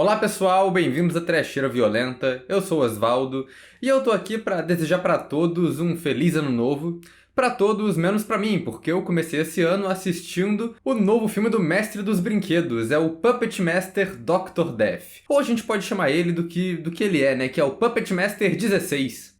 Olá pessoal, bem-vindos à Trecheira Violenta, eu sou o Osvaldo e eu tô aqui pra desejar pra todos um feliz ano novo. Pra todos, menos pra mim, porque eu comecei esse ano assistindo o novo filme do Mestre dos Brinquedos, é o Puppet Master Dr. Death. Ou a gente pode chamar ele do que ele é, né, que é o Puppet Master 16.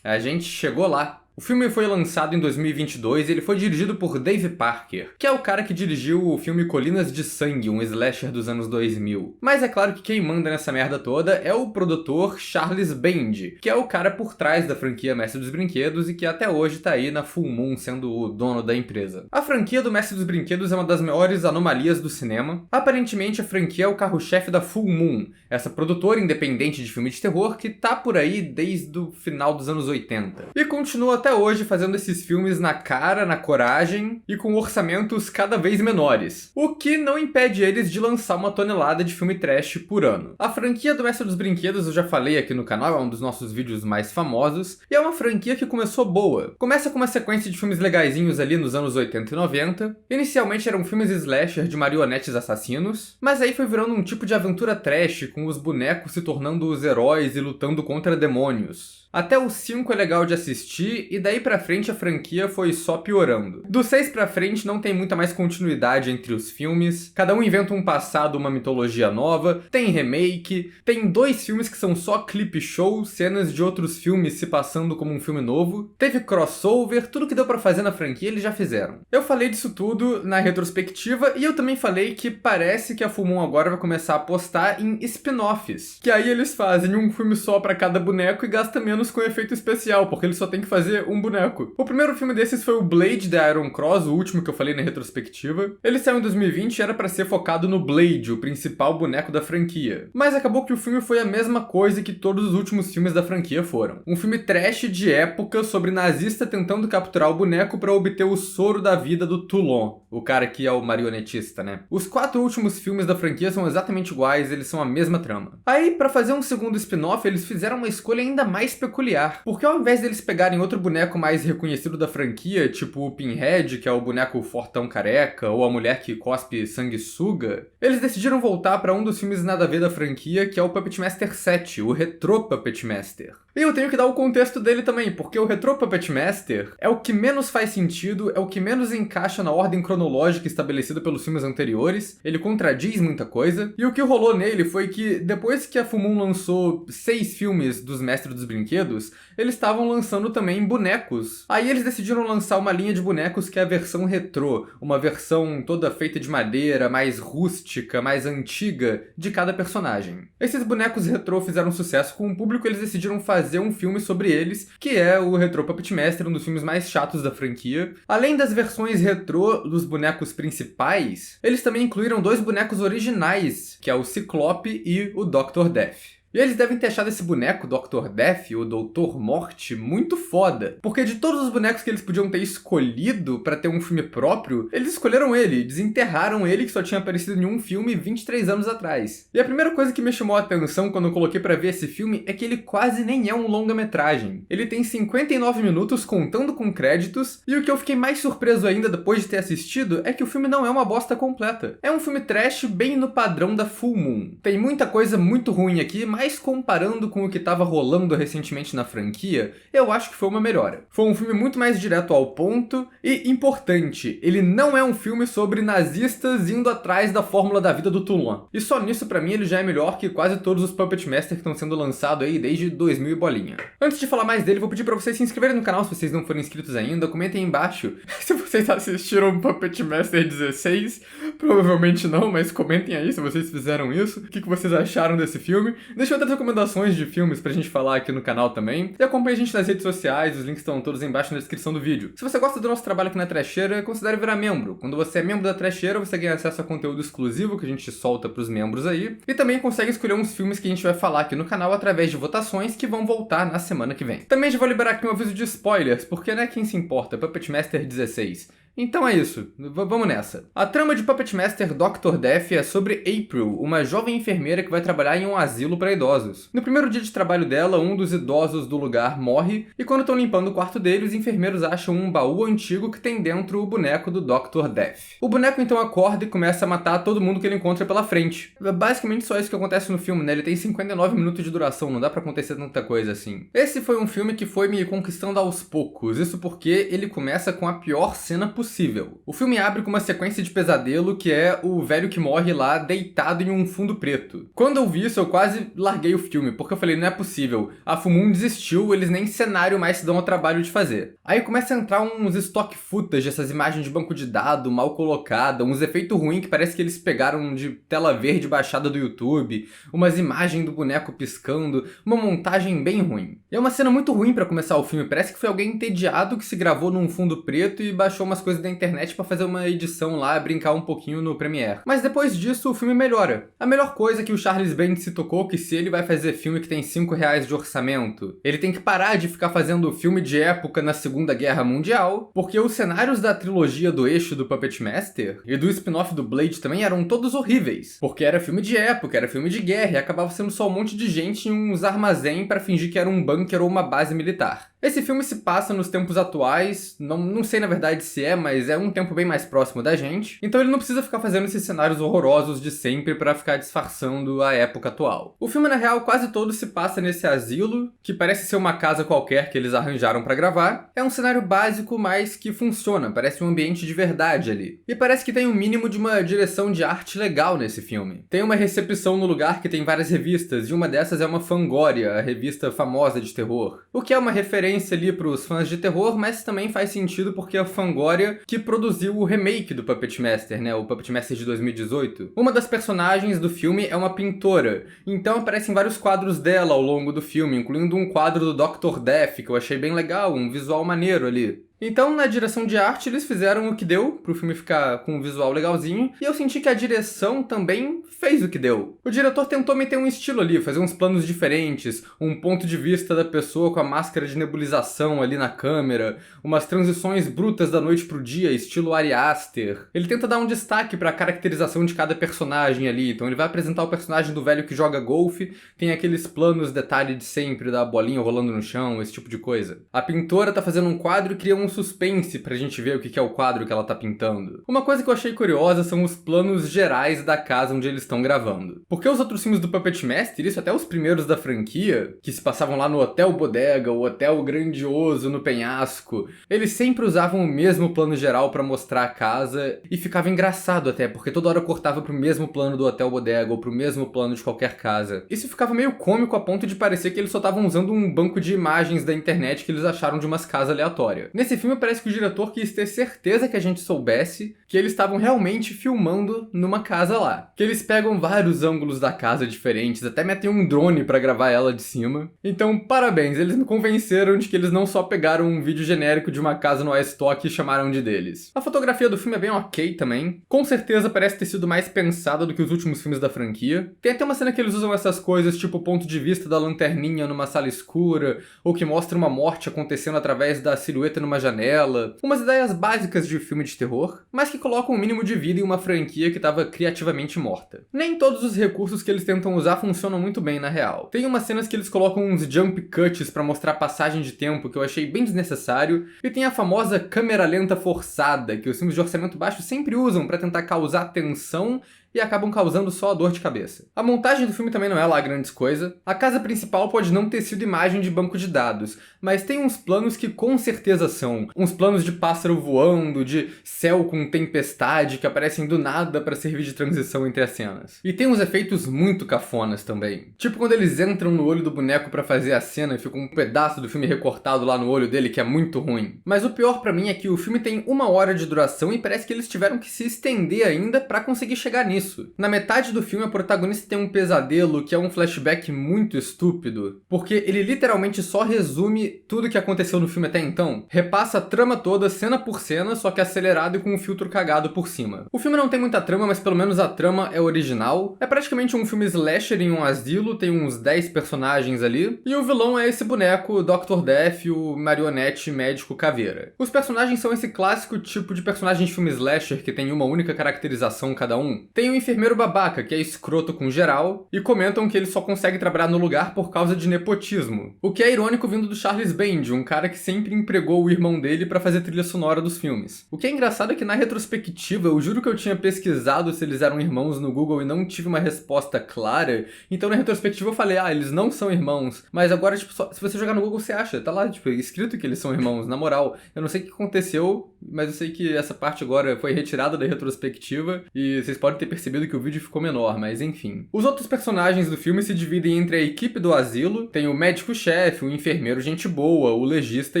A gente chegou lá. O filme foi lançado em 2022 e ele foi dirigido por Dave Parker, que é o cara que dirigiu o filme Colinas de Sangue, um slasher dos anos 2000. Mas é claro que quem manda nessa merda toda é o produtor Charles Band, que é o cara por trás da franquia Mestre dos Brinquedos e que até hoje tá aí na Full Moon sendo o dono da empresa. A franquia do Mestre dos Brinquedos é uma das maiores anomalias do cinema. Aparentemente a franquia é o carro-chefe da Full Moon, essa produtora independente de filme de terror que tá por aí desde o final dos anos 80. E continua até hoje fazendo esses filmes na cara, na coragem e com orçamentos cada vez menores, o que não impede eles de lançar uma tonelada de filme trash por ano. A franquia do Mestre dos Brinquedos eu já falei aqui no canal, é um dos nossos vídeos mais famosos, e é uma franquia que começou boa. Começa com uma sequência de filmes legaizinhos ali nos anos 80 e 90, inicialmente eram filmes slasher de marionetes assassinos, mas aí foi virando um tipo de aventura trash, com os bonecos se tornando os heróis e lutando contra demônios. Até o 5 é legal de assistir, e daí pra frente a franquia foi só piorando. Do 6 pra frente não tem muita mais continuidade entre os filmes, cada um inventa um passado, uma mitologia nova, tem remake, tem 2 filmes que são só clip show, cenas de outros filmes se passando como um filme novo, teve crossover, tudo que deu pra fazer na franquia eles já fizeram. Eu falei disso tudo na retrospectiva, e eu também falei que parece que a Full Moon agora vai começar a apostar em spin-offs, que aí eles fazem um filme só pra cada boneco e gastam menos com efeito especial, porque ele só tem que fazer um boneco. O primeiro filme desses foi o Blade The Iron Cross, o último que eu falei na retrospectiva. Ele saiu em 2020 e era pra ser focado no Blade, o principal boneco da franquia. Mas acabou que o filme foi a mesma coisa que todos os últimos filmes da franquia foram. Um filme trash de época sobre nazista tentando capturar o boneco pra obter o soro da vida do Toulon, o cara que é o marionetista, né? Os 4 últimos filmes da franquia são exatamente iguais, eles são a mesma trama. Aí, pra fazer um segundo spin-off, eles fizeram uma escolha ainda mais peculiar, porque ao invés deles pegarem outro boneco mais reconhecido da franquia, tipo o Pinhead, que é o boneco fortão careca, ou a mulher que cospe sanguessuga, eles decidiram voltar pra um dos filmes nada a ver da franquia, que é o Puppet Master 7, o Retro Puppet Master. E eu tenho que dar o contexto dele também, porque o Retro Puppet Master é o que menos faz sentido, é o que menos encaixa na ordem cronológica estabelecida pelos filmes anteriores, ele contradiz muita coisa, e o que rolou nele foi que, depois que a Full Moon lançou 6 filmes dos Mestres dos Brinquedos, eles estavam lançando também bonecos. Aí eles decidiram lançar uma linha de bonecos que é a versão retrô, uma versão toda feita de madeira, mais rústica, mais antiga, de cada personagem. Esses bonecos retrô fizeram sucesso com o público e eles decidiram fazer um filme sobre eles, que é o Retro Puppet Master, um dos filmes mais chatos da franquia. Além das versões retrô dos bonecos principais, eles também incluíram 2 bonecos originais, que é o Ciclope e o Dr. Death. E eles devem ter achado esse boneco, Dr. Death, o Doutor Morte, muito foda. Porque de todos os bonecos que eles podiam ter escolhido pra ter um filme próprio, eles escolheram ele, desenterraram ele, que só tinha aparecido em um filme 23 anos atrás. E a primeira coisa que me chamou a atenção quando eu coloquei pra ver esse filme é que ele quase nem é um longa-metragem. Ele tem 59 minutos contando com créditos, e o que eu fiquei mais surpreso ainda depois de ter assistido é que o filme não é uma bosta completa. É um filme trash bem no padrão da Full Moon. Tem muita coisa muito ruim aqui, mas comparando com o que estava rolando recentemente na franquia, eu acho que foi uma melhora. Foi um filme muito mais direto ao ponto e importante, ele não é um filme sobre nazistas indo atrás da fórmula da vida do Toulon. E só nisso, pra mim, ele já é melhor que quase todos os Puppet Master que estão sendo lançados aí desde 2000 e bolinha. Antes de falar mais dele, vou pedir pra vocês se inscreverem no canal se vocês não forem inscritos ainda, comentem aí embaixo se vocês assistiram Puppet Master 16, provavelmente não, mas comentem aí se vocês fizeram isso, o que vocês acharam desse filme. Deixa outras recomendações de filmes pra gente falar aqui no canal também. E acompanhe a gente nas redes sociais, os links estão todos aí embaixo na descrição do vídeo. Se você gosta do nosso trabalho aqui na Trecheira, considere virar membro. Quando você é membro da Trecheira, você ganha acesso a conteúdo exclusivo que a gente solta pros membros aí. E também consegue escolher uns filmes que a gente vai falar aqui no canal através de votações que vão voltar na semana que vem. Também já vou liberar aqui um aviso de spoilers, porque não é quem se importa, Puppet Master 16. Então é isso, vamos nessa. A trama de Puppet Master Dr. Death é sobre April, uma jovem enfermeira que vai trabalhar em um asilo para idosos. No primeiro dia de trabalho dela, um dos idosos do lugar morre, e quando estão limpando o quarto dele, os enfermeiros acham um baú antigo que tem dentro o boneco do Dr. Death. O boneco então acorda e começa a matar todo mundo que ele encontra pela frente. É basicamente só isso que acontece no filme, né? Ele tem 59 minutos de duração, não dá pra acontecer tanta coisa assim. Esse foi um filme que foi me conquistando aos poucos, isso porque ele começa com a pior cena possível. O filme abre com uma sequência de pesadelo que é o velho que morre lá deitado em um fundo preto. Quando eu vi isso, eu quase larguei o filme, porque eu falei, não é possível. A Full Moon desistiu, eles nem cenário mais se dão ao trabalho de fazer. Aí começa a entrar uns stock footage, essas imagens de banco de dados mal colocadas, uns efeitos ruins que parece que eles pegaram de tela verde baixada do YouTube, umas imagens do boneco piscando, uma montagem bem ruim. E é uma cena muito ruim pra começar o filme, parece que foi alguém entediado que se gravou num fundo preto e baixou umas coisas da internet pra fazer uma edição lá, brincar um pouquinho no Premiere. Mas depois disso o filme melhora. A melhor coisa é que o Charles Band se tocou que se ele vai fazer filme que tem R$ 5 de orçamento, ele tem que parar de ficar fazendo filme de época na Segunda Guerra Mundial, porque os cenários da trilogia do eixo do Puppet Master e do spin-off do Blade também eram todos horríveis, porque era filme de época, era filme de guerra e acabava sendo só um monte de gente em uns armazém pra fingir que era um bunker ou uma base militar. Esse filme se passa nos tempos atuais, não sei na verdade se é, mas é um tempo bem mais próximo da gente, então ele não precisa ficar fazendo esses cenários horrorosos de sempre pra ficar disfarçando a época atual. O filme, na real, quase todo se passa nesse asilo, que parece ser uma casa qualquer que eles arranjaram pra gravar. É um cenário básico, mas que funciona, parece um ambiente de verdade ali. E parece que tem um mínimo de uma direção de arte legal nesse filme. Tem uma recepção no lugar que tem várias revistas, e uma dessas é uma Fangoria, a revista famosa de terror. O que é uma referência ali pros fãs de terror, mas também faz sentido porque a Fangoria que produziu o remake do Puppet Master, né? O Puppet Master de 2018. Uma das personagens do filme é uma pintora, então aparecem vários quadros dela ao longo do filme, incluindo um quadro do Dr. Death, que eu achei bem legal, um visual maneiro ali. Então, na direção de arte, eles fizeram o que deu pro filme ficar com um visual legalzinho, e eu senti que a direção também fez o que deu. O diretor tentou meter um estilo ali, fazer uns planos diferentes, um ponto de vista da pessoa com a máscara de nebulização ali na câmera, umas transições brutas da noite pro dia, estilo Ari Aster. Ele tenta dar um destaque pra caracterização de cada personagem ali, então ele vai apresentar o personagem do velho que joga golfe, tem aqueles planos detalhe de sempre, da bolinha rolando no chão, esse tipo de coisa. A pintora tá fazendo um quadro e cria um suspense pra gente ver o que é o quadro que ela tá pintando. Uma coisa que eu achei curiosa são os planos gerais da casa onde eles estão gravando. Porque os outros filmes do Puppet Master, isso até os primeiros da franquia, que se passavam lá no Hotel Bodega, o Hotel Grandioso no Penhasco, eles sempre usavam o mesmo plano geral pra mostrar a casa e ficava engraçado até, porque toda hora cortava pro mesmo plano do Hotel Bodega ou pro mesmo plano de qualquer casa. Isso ficava meio cômico a ponto de parecer que eles só estavam usando um banco de imagens da internet que eles acharam de umas casas aleatórias. Nesse filme parece que o diretor quis ter certeza que a gente soubesse que eles estavam realmente filmando numa casa lá. Que eles pegam vários ângulos da casa diferentes, até metem um drone pra gravar ela de cima. Então, parabéns, eles me convenceram de que eles não só pegaram um vídeo genérico de uma casa no iStock e chamaram de deles. A fotografia do filme é bem ok também. Com certeza parece ter sido mais pensada do que os últimos filmes da franquia. Tem até uma cena que eles usam essas coisas, tipo o ponto de vista da lanterninha numa sala escura, ou que mostra uma morte acontecendo através da silhueta numa janela, umas ideias básicas de filme de terror, mas que colocam um mínimo de vida em uma franquia que estava criativamente morta. Nem todos os recursos que eles tentam usar funcionam muito bem na real. Tem umas cenas que eles colocam uns jump cuts pra mostrar passagem de tempo que eu achei bem desnecessário, e tem a famosa câmera lenta forçada que os filmes de orçamento baixo sempre usam pra tentar causar tensão e acabam causando só a dor de cabeça. A montagem do filme também não é lá grandes coisa. A casa principal pode não ter sido imagem de banco de dados, mas tem uns planos que com certeza são. Uns planos de pássaro voando, de céu com tempestade que aparecem do nada pra servir de transição entre as cenas. E tem uns efeitos muito cafonas também. Tipo quando eles entram no olho do boneco pra fazer a cena e fica um pedaço do filme recortado lá no olho dele que é muito ruim. Mas o pior pra mim é que o filme tem 1 hora de duração e parece que eles tiveram que se estender ainda pra conseguir chegar nisso. nisso. Na metade do filme, a protagonista tem um pesadelo que é um flashback muito estúpido, porque ele literalmente só resume tudo que aconteceu no filme até então, repassa a trama toda, cena por cena, só que acelerado e com um filtro cagado por cima. O filme não tem muita trama, mas pelo menos a trama é original. É praticamente um filme slasher em um asilo, tem uns 10 personagens ali, e o vilão é esse boneco, o Dr. Death, o marionete médico caveira. Os personagens são esse clássico tipo de personagem de filme slasher que tem uma única caracterização cada um. Tem o enfermeiro babaca, que é escroto com geral, e comentam que ele só consegue trabalhar no lugar por causa de nepotismo. O que é irônico vindo do Charles Band, um cara que sempre empregou o irmão dele pra fazer trilha sonora dos filmes. O que é engraçado é que na retrospectiva, eu juro que eu tinha pesquisado se eles eram irmãos no Google e não tive uma resposta clara, então na retrospectiva eu falei, eles não são irmãos. Mas agora, tipo, se você jogar no Google, você acha, tá lá, tipo, escrito que eles são irmãos, na moral. Eu não sei o que aconteceu, mas eu sei que essa parte agora foi retirada da retrospectiva e vocês podem ter percebido que o vídeo ficou menor, mas enfim. Os outros personagens do filme se dividem entre a equipe do asilo, tem o médico-chefe, o enfermeiro gente boa, o legista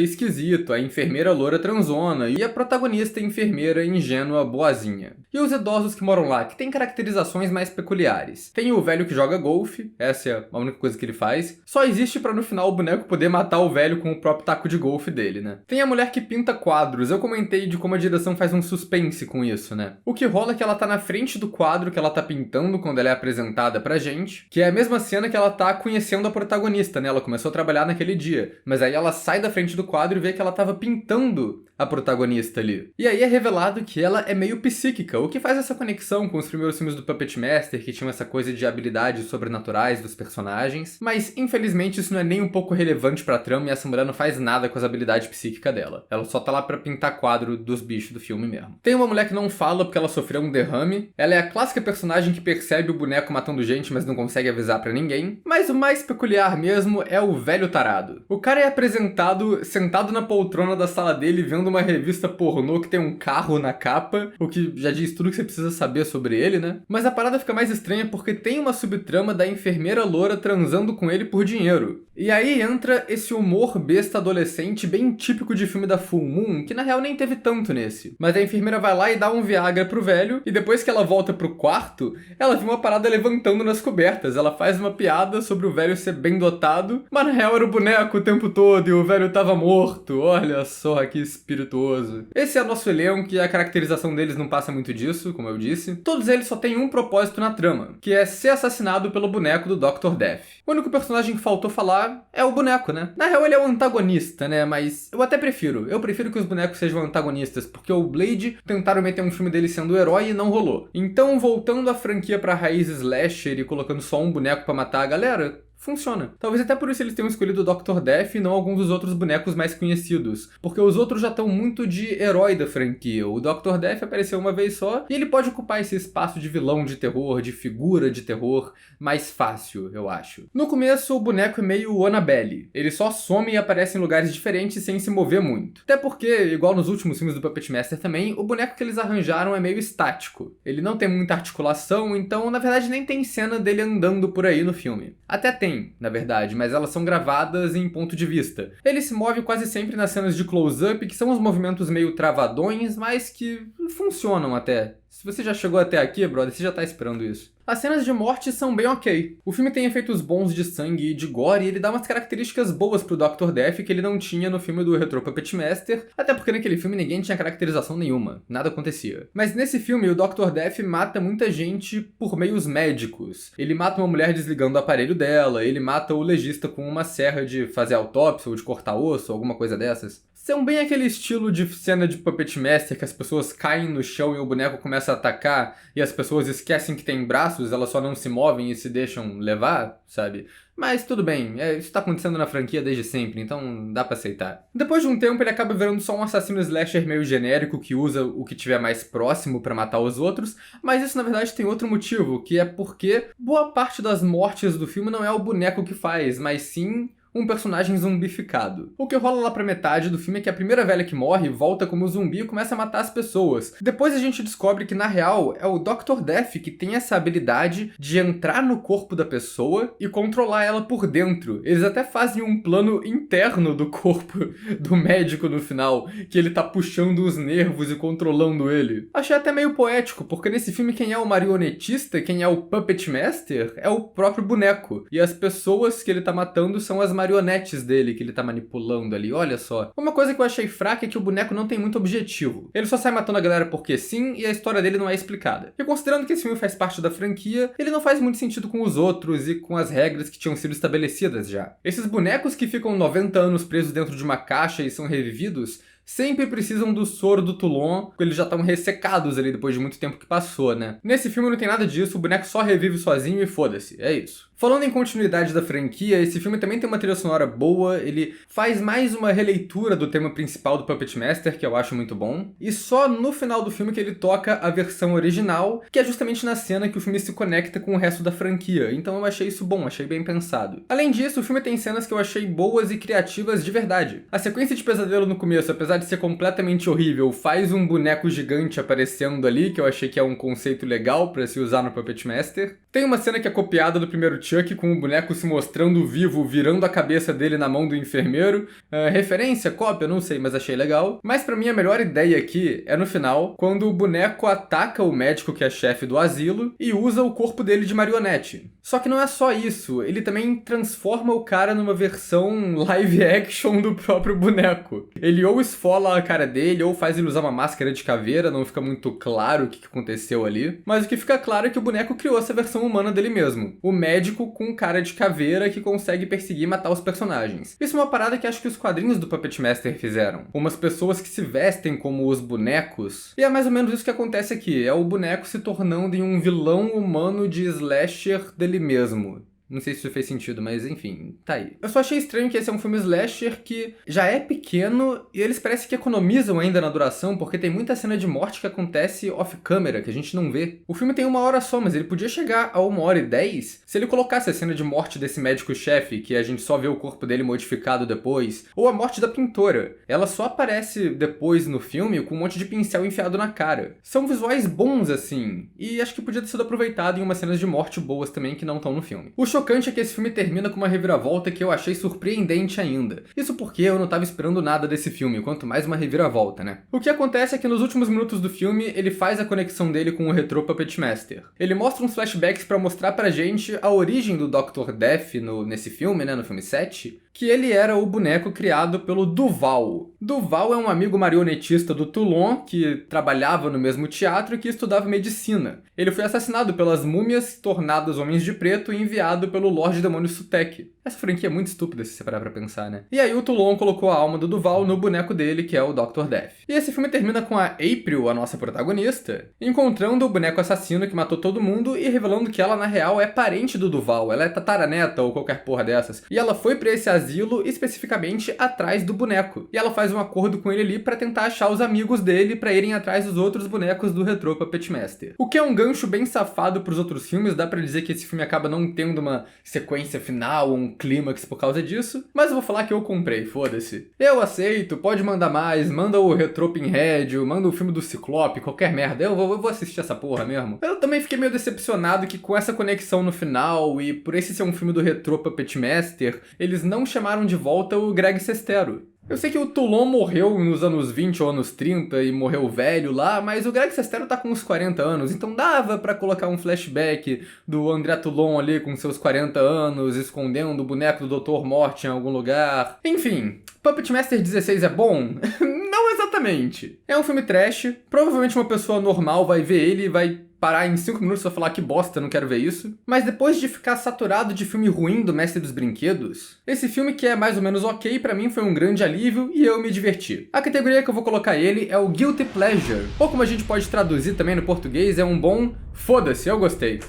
esquisito, a enfermeira loura transona e a protagonista enfermeira ingênua boazinha. E os idosos que moram lá, que têm caracterizações mais peculiares. Tem o velho que joga golfe, essa é a única coisa que ele faz, só existe pra no final o boneco poder matar o velho com o próprio taco de golfe dele, né? Tem a mulher que pinta quadros, eu comentei de como a direção faz um suspense com isso, né? O que rola é que ela tá na frente do quadro que ela tá pintando quando ela é apresentada pra gente, que é a mesma cena que ela tá conhecendo a protagonista, né? Ela começou a trabalhar naquele dia, mas aí ela sai da frente do quadro e vê que ela tava pintando a protagonista ali. E aí é revelado que ela é meio psíquica, o que faz essa conexão com os primeiros filmes do Puppet Master, que tinham essa coisa de habilidades sobrenaturais dos personagens, mas infelizmente isso não é nem um pouco relevante pra trama e essa mulher não faz nada com as habilidades psíquicas dela. Ela só tá lá pra pintar quadro dos bichos do filme mesmo. Tem uma mulher que não fala porque ela sofreu um derrame, ela é a clássica personagem que percebe o boneco matando gente, mas não consegue avisar pra ninguém, mas o mais peculiar mesmo é o velho tarado. O cara é apresentado sentado na poltrona da sala dele vendo uma revista pornô que tem um carro na capa, o que já diz tudo que você precisa saber sobre ele, né? Mas a parada fica mais estranha porque tem uma subtrama da enfermeira loura transando com ele por dinheiro. E aí entra esse humor besta adolescente bem típico de filme da Full Moon, que na real nem teve tanto nesse. Mas a enfermeira vai lá e dá um Viagra pro velho, e depois que ela volta pro quarto, ela vê uma parada levantando nas cobertas. Ela faz uma piada sobre o velho ser bem dotado, mas na real era o boneco o tempo todo e o velho tava morto. Olha só que espirituoso. Esse é o nosso elenco e a caracterização deles não passa muito disso, como eu disse. Todos eles só têm um propósito na trama, que é ser assassinado pelo boneco do Dr. Death. O único personagem que faltou falar é o boneco, né? Na real ele é o antagonista, né? Mas eu até prefiro. Eu prefiro que os bonecos sejam antagonistas, porque o Blade tentaram meter um filme dele sendo o herói e não rolou. Então, voltando a franquia pra raiz slasher e colocando só um boneco pra matar a galera, funciona. Talvez até por isso eles tenham escolhido o Dr. Death e não algum dos outros bonecos mais conhecidos. Porque os outros já estão muito de herói da franquia. O Dr. Death apareceu uma vez só e ele pode ocupar esse espaço de vilão de terror, de figura de terror, mais fácil, eu acho. No começo, o boneco é meio Annabelle. Ele só some e aparece em lugares diferentes sem se mover muito. Até porque, igual nos últimos filmes do Puppet Master também, o boneco que eles arranjaram é meio estático. Ele não tem muita articulação, então na verdade nem tem cena dele andando por aí no filme. Até tem, na verdade, mas elas são gravadas em ponto de vista. Ele se move quase sempre nas cenas de close-up, que são os movimentos meio travadões, mas que funcionam até. Se você já chegou até aqui, brother, você já tá esperando isso. As cenas de morte são bem ok. O filme tem efeitos bons de sangue e de gore, e ele dá umas características boas pro Dr. Death que ele não tinha no filme do Retro Puppet Master, até porque naquele filme ninguém tinha caracterização nenhuma, nada acontecia. Mas nesse filme o Dr. Death mata muita gente por meios médicos. Ele mata uma mulher desligando o aparelho dela, ele mata o legista com uma serra de fazer autópsia ou de cortar osso, alguma coisa dessas. São bem aquele estilo de cena de Puppet Master que as pessoas caem no chão e o boneco começa a atacar e as pessoas esquecem que tem braços, elas só não se movem e se deixam levar, sabe? Mas tudo bem, isso tá acontecendo na franquia desde sempre, então dá pra aceitar. Depois de um tempo ele acaba virando só um assassino slasher meio genérico que usa o que tiver mais próximo pra matar os outros, mas isso na verdade tem outro motivo, que é porque boa parte das mortes do filme não é o boneco que faz, mas sim um personagem zumbificado. O que rola lá pra metade do filme é que a primeira velha que morre volta como zumbi e começa a matar as pessoas. Depois a gente descobre que, na real, é o Dr. Death que tem essa habilidade de entrar no corpo da pessoa e controlar ela por dentro. Eles até fazem um plano interno do corpo do médico no final, que ele tá puxando os nervos e controlando ele. Achei até meio poético, porque nesse filme quem é o marionetista, quem é o Puppet Master, é o próprio boneco. E as pessoas que ele tá matando são as marionetes dele, que ele tá manipulando ali, olha só. Uma coisa que eu achei fraca é que o boneco não tem muito objetivo. Ele só sai matando a galera porque sim, e a história dele não é explicada. E considerando que esse filme faz parte da franquia, ele não faz muito sentido com os outros e com as regras que tinham sido estabelecidas já. Esses bonecos que ficam 90 anos presos dentro de uma caixa e são revividos, sempre precisam do soro do Toulon, porque eles já estão ressecados ali depois de muito tempo que passou, né? Nesse filme não tem nada disso, o boneco só revive sozinho e foda-se, é isso. Falando em continuidade da franquia, esse filme também tem uma trilha sonora boa, ele faz mais uma releitura do tema principal do Puppet Master, que eu acho muito bom, e só no final do filme que ele toca a versão original, que é justamente na cena que o filme se conecta com o resto da franquia, então eu achei isso bom, achei bem pensado. Além disso, o filme tem cenas que eu achei boas e criativas de verdade. A sequência de pesadelo no começo, apesar de ser completamente horrível, faz um boneco gigante aparecendo ali, que eu achei que é um conceito legal pra se usar no Puppet Master. Tem uma cena que é copiada do primeiro Chuck, com o boneco se mostrando vivo, virando a cabeça dele na mão do enfermeiro. Referência, cópia, não sei, mas achei legal. Mas pra mim a melhor ideia aqui é no final, quando o boneco ataca o médico que é chefe do asilo e usa o corpo dele de marionete. Só que não é só isso, ele também transforma o cara numa versão live action do próprio boneco. Ele ou esfola a cara dele, ou faz ele usar uma máscara de caveira, não fica muito claro o que aconteceu ali. Mas o que fica claro é que o boneco criou essa versão humana dele mesmo. O médico com cara de caveira que consegue perseguir e matar os personagens. Isso é uma parada que acho que os quadrinhos do Puppet Master fizeram. Umas pessoas que se vestem como os bonecos. E é mais ou menos isso que acontece aqui. É o boneco se tornando em um vilão humano de slasher dele mesmo. Não sei se isso fez sentido, mas enfim, tá aí. Eu só achei estranho que esse é um filme slasher que já é pequeno e eles parecem que economizam ainda na duração, porque tem muita cena de morte que acontece off-câmera, que a gente não vê. O filme tem 1h só, mas ele podia chegar a 1h10 se ele colocasse a cena de morte desse médico-chefe, que a gente só vê o corpo dele modificado depois, ou a morte da pintora. Ela só aparece depois no filme com um monte de pincel enfiado na cara. São visuais bons, assim, e acho que podia ter sido aproveitado em umas cenas de morte boas também que não estão no filme. O chocante é que esse filme termina com uma reviravolta que eu achei surpreendente ainda. Isso porque eu não tava esperando nada desse filme, quanto mais uma reviravolta, né? O que acontece é que nos últimos minutos do filme, ele faz a conexão dele com o retrô Puppet Master. Ele mostra uns flashbacks pra mostrar pra gente a origem do Dr. Death nesse filme, né, no filme 7, que ele era o boneco criado pelo Duval. Duval é um amigo marionetista do Toulon, que trabalhava no mesmo teatro e que estudava medicina. Ele foi assassinado pelas múmias tornadas homens de preto e enviado pelo Lorde Demônio Sutek. Essa franquia é muito estúpida se você parar pra pensar, né? E aí o Toulon colocou a alma do Duval no boneco dele, que é o Dr. Death. E esse filme termina com a April, a nossa protagonista, encontrando o boneco assassino que matou todo mundo e revelando que ela, na real, é parente do Duval. Ela é tataraneta ou qualquer porra dessas. E ela foi pra esse asilo especificamente atrás do boneco. E ela faz um acordo com ele ali pra tentar achar os amigos dele pra irem atrás dos outros bonecos do retrô Puppet Master. O que é um gancho bem safado pros outros filmes, dá pra dizer que esse filme acaba não tendo uma sequência final, um clímax por causa disso, mas eu vou falar que eu comprei, foda-se. Eu aceito, pode mandar mais, manda o Retro Pinhead, manda o filme do Ciclope, qualquer merda, eu vou assistir essa porra mesmo. Eu também fiquei meio decepcionado que com essa conexão no final, e por esse ser um filme do Retro Puppet Master, eles não chamaram de volta o Greg Sestero. Eu sei que o Toulon morreu nos anos 20 ou anos 30 e morreu velho lá, mas o Greg Sestero tá com uns 40 anos, então dava pra colocar um flashback do André Toulon ali com seus 40 anos, escondendo o boneco do Dr. Morte em algum lugar. Enfim, Puppet Master 16 é bom? Não exatamente. É um filme trash, provavelmente uma pessoa normal vai ver ele e vai parar em 5 minutos e falar que bosta, não quero ver isso. Mas depois de ficar saturado de filme ruim do Mestre dos Brinquedos, esse filme que é mais ou menos ok, pra mim foi um grande alívio e eu me diverti. A categoria que eu vou colocar ele é o Guilty Pleasure, ou como a gente pode traduzir também no português, é um bom foda-se, eu gostei.